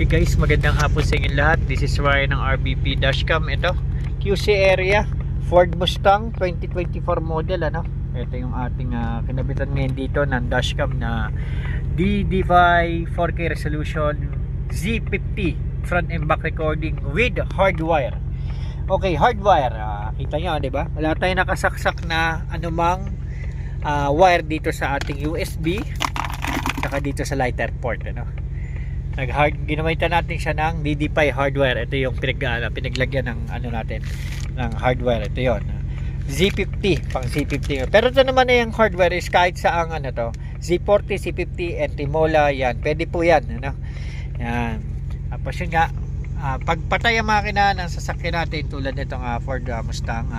Okay guys, magandang hapon sa inyo lahat. This is Ryan ng RBP Dashcam. Ito, QC area, Ford Mustang 2024 model. Ito yung ating kinabitan ngayon dito ng dashcam na DD5 4K resolution Z50 front and back recording with hardwire. Okay, hardwire. Kita nyo, di ba? Wala tayong nakasaksak na anumang wire dito sa ating USB saka dito sa lighter port. Ginamitan natin siya ng DD5 hardware. Ito yung pinaglagyan ng natin ng hardware. Ito yon, Z50, pang Z50. Pero ito naman yung hardware is kahit saang Z40, C50, and Timola, yan. Pwede po yan. Yan. Tapos yun nga, pagpatay ang makina ng sasakyan natin tulad nitong Ford Mustang,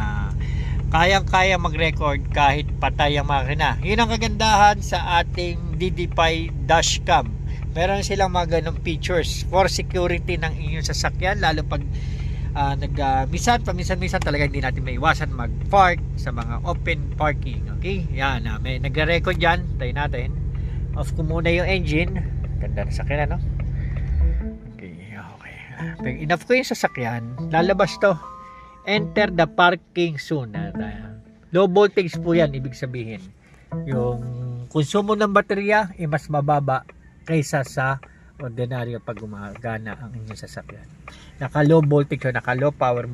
kayang-kaya mag-record kahit patay ang makina. Yun ang kagandahan sa ating DD5 dashcam. Meron silang mga ganong features for security ng inyong sasakyan, lalo pag paminsan-minsan talaga hindi natin maiwasan mag-park sa mga open parking. Okay, yan, may nagre-record dyan. Tayo natin, off ko muna yung engine. Ganda na sakyan, okay. Pag enough ko yung sasakyan, lalabas to, enter the parking soon. Low voltage po yan, ibig sabihin yung konsumo ng baterya mas mababa kaysa sa ordinaryo pag gumagana ang inyong sasakyan. Naka low voltage o naka low power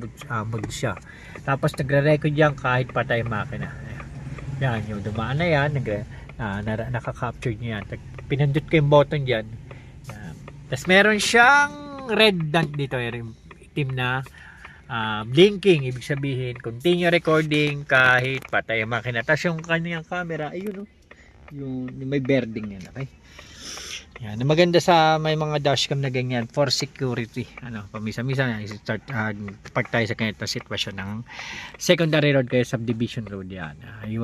mode siya. Tapos nagre-record yan kahit patay makina. Yan, yung dumaan na yan, naka-capture niya yan. Pinindot ko yung button dyan. Tapos meron siyang red dot dito, yung itim na blinking, ibig sabihin continue recording kahit patay ang makina. Tapos yung kanyang camera, ayun yung may bearing yan, okay? Yan, maganda sa may mga dashcam na ganyan for security. Pamisa-misa start pag tayo sa ganitong sitwasyon ng secondary road kaya subdivision road yan.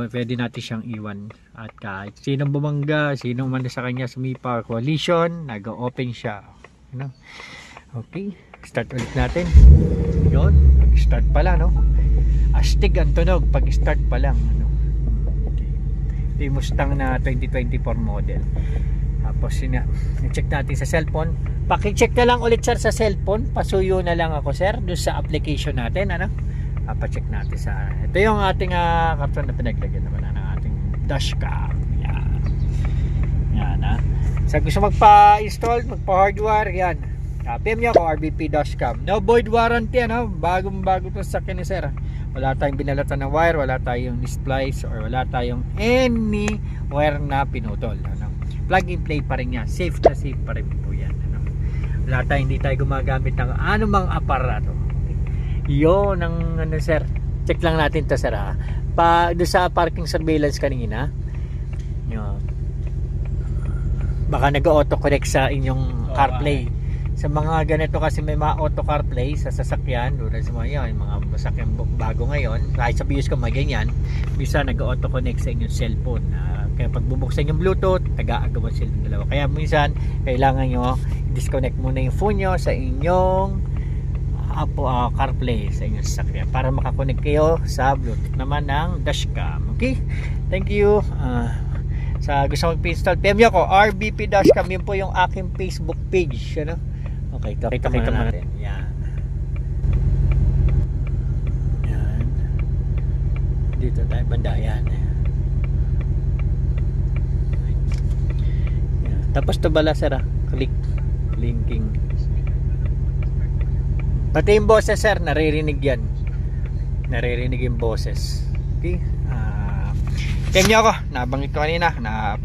Pwede natin siyang iwan at kahit sinong bumangga, sinong man sa kanya sumipa collision, nag-open siya. Okay, start ulit natin. Yun, start pa lang, astig ang tunog pag start pa lang. Okay. Ito yung Mustang na 2024 model. Tapos i-check natin sa cellphone. Paki-check na lang ulit sir sa cellphone. Pasuyo na lang ako sir doon sa application natin. Pa-check natin sa ito yung ating karton na pinaglagyan naman ng ating dashcam. Yan. Sa gusto magpa-install, magpa-hardware, yan. PM niyo ako, RBP dashcam. No void warranty, bagong-bago to sa akin ni sir. Wala tayong binalatan ng wire, wala tayong splice, or wala tayong any wire na pinutol. Plug and play pa rin yan. Safe na safe pa rin po yan. Wala tayong, hindi tayo gumagamit ng anumang aparato. Yun ang sir. Check lang natin to sir doon sa parking surveillance kanina. Yun. Baka nag-auto connect sa inyong CarPlay. Sa mga ganito kasi may mga auto CarPlay sa sasakyan, doon sa mga sasakyan bago ngayon, kahit sa BIOS ko may ganyan, bisa nag-auto connect sa inyong cellphone. Kaya pag bubuksan yung Bluetooth, nag-aagawan sila ng dalawa. Kaya minsan, kailangan nyo i-disconnect muna yung phone nyo sa inyong CarPlay sa inyong sasakyan para makakonect kayo sa Bluetooth naman ng dashcam. Okay? Thank you. Sa gusto mag-install, PM nyo ako, RBP Dashcam. Yun po yung aking Facebook page. Okay, kita natin. Yan. Dito tayo banda. Yan. Tapos to bala sir, linking. Pati yung boses sir, naririnig yan. Naririnig yung boses. Okay? PM nyo ako, nabanggit ko kanina,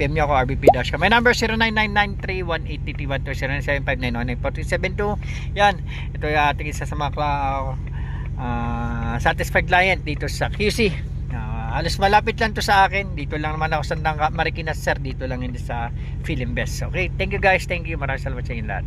PM nyo ako, RBP Dashcam. My number 0993-180-127 Yan, ito yung ating isa sa mga satisfied client dito sa QC. Alas malapit lang to sa akin. Dito lang naman ako sa Marikina sir. Dito lang hindi sa Philippines. Okay, thank you guys. Thank you. Maraming salamat sa inyo lahat.